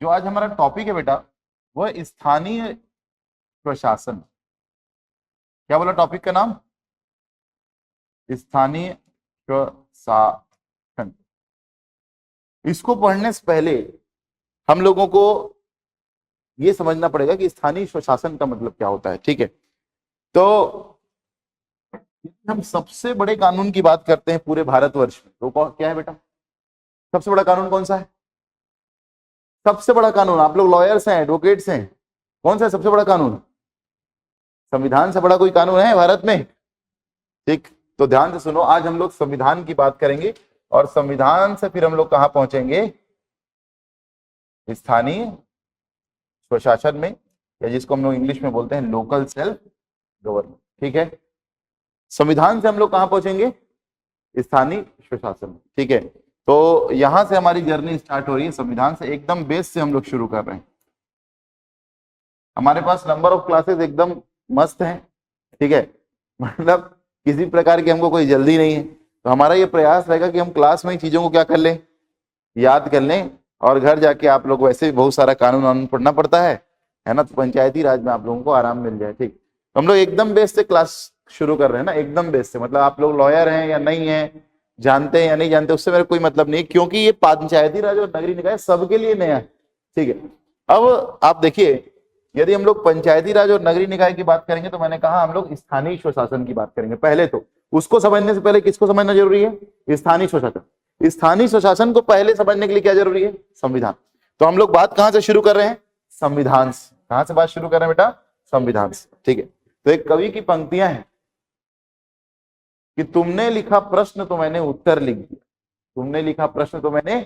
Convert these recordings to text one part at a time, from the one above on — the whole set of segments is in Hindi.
जो आज हमारा टॉपिक है बेटा वह स्थानीय प्रशासन। क्या बोला टॉपिक का नाम? स्थानीय प्रशासन। इसको पढ़ने से पहले हम लोगों को ये समझना पड़ेगा कि स्थानीय स्वशासन का मतलब क्या होता है। ठीक है, तो हम सबसे बड़े कानून की बात करते हैं पूरे भारतवर्ष में, तो क्या है बेटा? सबसे बड़ा कानून कौन सा है? सबसे बड़ा कानून, आप लोग लॉयर्स हैं, एडवोकेट्स हैं, कौन सा है सबसे बड़ा कानून? संविधान से बड़ा कोई कानून है भारत में? ठीक, तो ध्यान से सुनो, आज हम लोग संविधान की बात करेंगे और संविधान से फिर हम लोग कहां पहुंचेंगे? स्थानीय स्वशासन में, या जिसको हम लोग इंग्लिश में बोलते हैं लोकल सेल्फ गवर्नमेंट। ठीक है, संविधान से हम लोग कहां पहुंचेंगे? स्थानीय स्वशासन में। ठीक है, तो यहां से हमारी जर्नी स्टार्ट हो रही है। संविधान से एकदम बेस से हम लोग शुरू कर रहे हैं। हमारे पास नंबर ऑफ क्लासेस एकदम मस्त हैं। ठीक है, मतलब किसी प्रकार की हमको कोई जल्दी नहीं है, तो हमारा ये प्रयास रहेगा कि हम क्लास में ही चीजों को क्या कर लें, याद कर लें, और घर जाके आप लोग वैसे भी बहुत सारा कानून वानून पढ़ना पड़ता है ना, तो पंचायती राज में आप लोगों को आराम मिल जाए। ठीक, तो हम लोग एकदम बेस से क्लास शुरू कर रहे हैं ना, एकदम बेस से। मतलब आप लोग लॉयर हैं या नहीं है, जानते हैं या नहीं जानते, उससे मेरा कोई मतलब नहीं, क्योंकि ये पंचायती राज और नगरीय निकाय सबके लिए नया है। ठीक है, अब आप देखिए, यदि हम लोग पंचायती राज और नगरीय निकाय की बात करेंगे तो मैंने कहा हम लोग स्थानीय स्वशासन की बात करेंगे। पहले तो उसको समझने से पहले किसको समझना जरूरी है? स्थानीय स्वशासन। स्थानीय स्वशासन को पहले समझने के लिए क्या जरूरी है? संविधान। तो हम लोग बात कहां से शुरू कर रहे हैं? संविधान से। कहां से बात शुरू कर रहे हैं बेटा? संविधान से। ठीक है, तो एक कवि की पंक्तियां हैं कि तुमने लिखा प्रश्न तो मैंने उत्तर लिख दिया, तुमने लिखा प्रश्न तो मैंने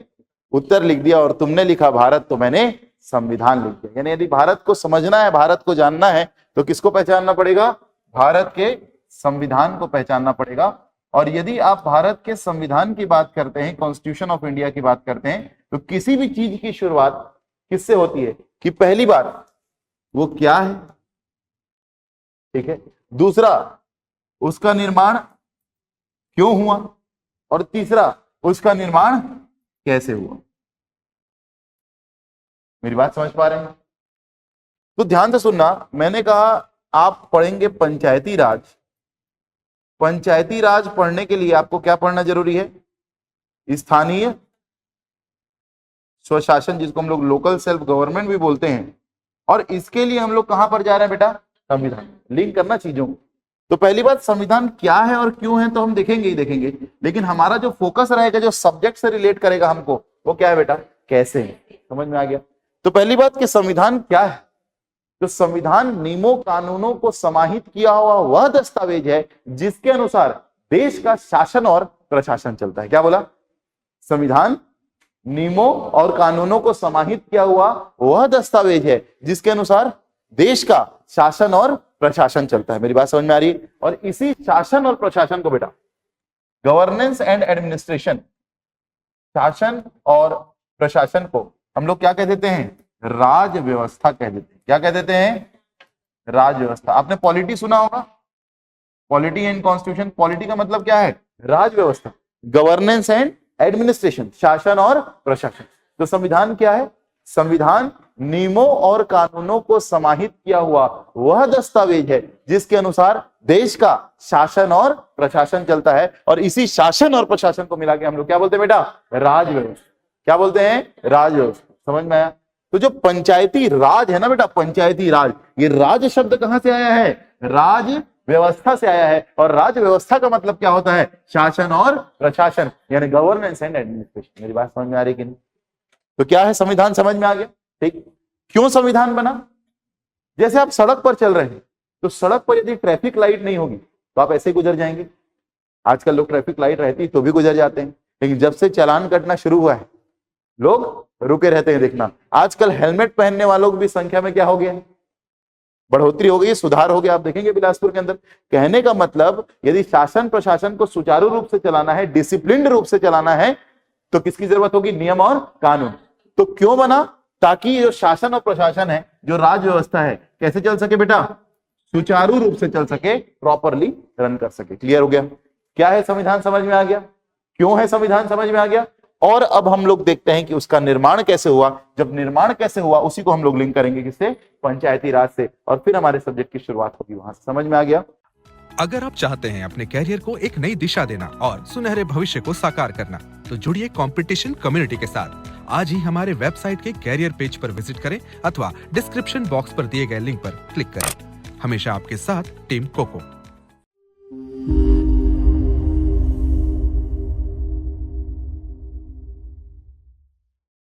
उत्तर लिख दिया, और तुमने लिखा भारत तो मैंने संविधान लिख दिया। यानी यदि भारत को समझना है, भारत को जानना है, तो किसको पहचानना पड़ेगा? भारत के संविधान को पहचानना पड़ेगा। और यदि आप भारत के संविधान की बात करते हैं, कॉन्स्टिट्यूशन ऑफ इंडिया की बात करते हैं, तो किसी भी चीज की शुरुआत किससे होती है? कि पहली बात वो क्या है, ठीक है, दूसरा उसका निर्माण क्यों हुआ, और तीसरा उसका निर्माण कैसे हुआ। मेरी बात समझ पा रहे हैं? तो ध्यान से सुनना, मैंने कहा आप पढ़ेंगे पंचायती राज। पंचायती राज पढ़ने के लिए आपको क्या पढ़ना जरूरी है? स्थानीय स्वशासन, जिसको हम लोग लोकल सेल्फ गवर्नमेंट भी बोलते हैं। और इसके लिए हम लोग कहां पर जा रहे हैं बेटा? संविधान। लिंक करना चीजों को। तो पहली बात, संविधान क्या है और क्यों है तो हम देखेंगे ही देखेंगे, लेकिन हमारा जो फोकस रहेगा, जो सब्जेक्ट से रिलेट करेगा हमको, वो क्या है बेटा? कैसे है। समझ में आ गया? तो पहली बात कि संविधान क्या है। तो संविधान नियमों कानूनों को समाहित किया हुआ वह दस्तावेज है जिसके अनुसार देश का शासन और प्रशासन चलता है। क्या बोला? संविधान नियमों और कानूनों को समाहित किया हुआ वह दस्तावेज है जिसके अनुसार देश का शासन और प्रशासन चलता है। मेरी बात समझ में आ रही है? और इसी शासन और प्रशासन को बेटा गवर्नेंस एंड एडमिनिस्ट्रेशन, शासन और प्रशासन को हम लोग क्या कह देते हैं? राज व्यवस्था कह देते हैं। क्या कह देते हैं? राज व्यवस्था। आपने पॉलिटी सुना होगा, पॉलिटी एंड कॉन्स्टिट्यूशन। पॉलिटी का मतलब क्या है? राज व्यवस्था। गवर्नेंस एंड एडमिनिस्ट्रेशन, शासन और प्रशासन। तो संविधान क्या है? संविधान नियमों और कानूनों को समाहित किया हुआ वह दस्तावेज है जिसके अनुसार देश का शासन और प्रशासन चलता है। और इसी शासन और प्रशासन को मिला के हम लोग क्या बोलते हैं बेटा? राज व्यवस्था। क्या बोलते हैं? राज व्यवस्था। समझ में आया? तो जो पंचायती राज है ना बेटा, पंचायती राज, ये राज शब्द कहां से आया है? राज व्यवस्था से आया है। और राज व्यवस्था का मतलब क्या होता है? शासन और प्रशासन, यानी गवर्नेंस एंड एडमिनिस्ट्रेशन। मेरी बात समझ में आ रही कि नहीं? तो क्या है संविधान? समझ में आ गया? ठीक, क्यों संविधान बना? जैसे आप सड़क पर चल रहे हैं, तो सड़क पर यदि ट्रैफिक लाइट नहीं होगी तो आप ऐसे ही गुजर जाएंगे। आजकल लोग ट्रैफिक लाइट रहती तो भी गुजर जाते हैं, लेकिन जब से चालान कटना शुरू हुआ है लोग रुके रहते हैं। देखना, आजकल हेलमेट पहनने वालों की भी संख्या में क्या हो गया? बढ़ोतरी हो गई, सुधार हो गया। आप देखेंगे बिलासपुर के अंदर। कहने का मतलब, यदि शासन प्रशासन को सुचारू रूप से चलाना है, डिसिप्लिन्ड रूप से चलाना है, तो किसकी जरूरत होगी? नियम और कानून। तो क्यों बना? ताकि जो शासन और प्रशासन है, जो राज व्यवस्था है, कैसे चल सके बेटा? सुचारू रूप से चल सके, प्रॉपरली रन कर सके। क्लियर हो गया? क्या है संविधान? समझ में आ गया? क्यों है संविधान? समझ में आ गया? और अब हम लोग देखते हैं कि उसका निर्माण कैसे हुआ। जब निर्माण कैसे हुआ उसी को हम लोग लिंक करेंगे किससे, पंचायती राज से, और फिर हमारे सब्जेक्ट की शुरुआत होगी वहां से। समझ में आ गया। अगर आप चाहते हैं अपने कैरियर को एक नई दिशा देना और सुनहरे भविष्य को साकार करना, तो जुड़िए कंपटीशन कम्युनिटी के साथ। आज ही हमारे वेबसाइट के कैरियर पेज पर विजिट करें अथवा डिस्क्रिप्शन बॉक्स पर दिए गए लिंक पर क्लिक करें। हमेशा आपके साथ टीम कोको।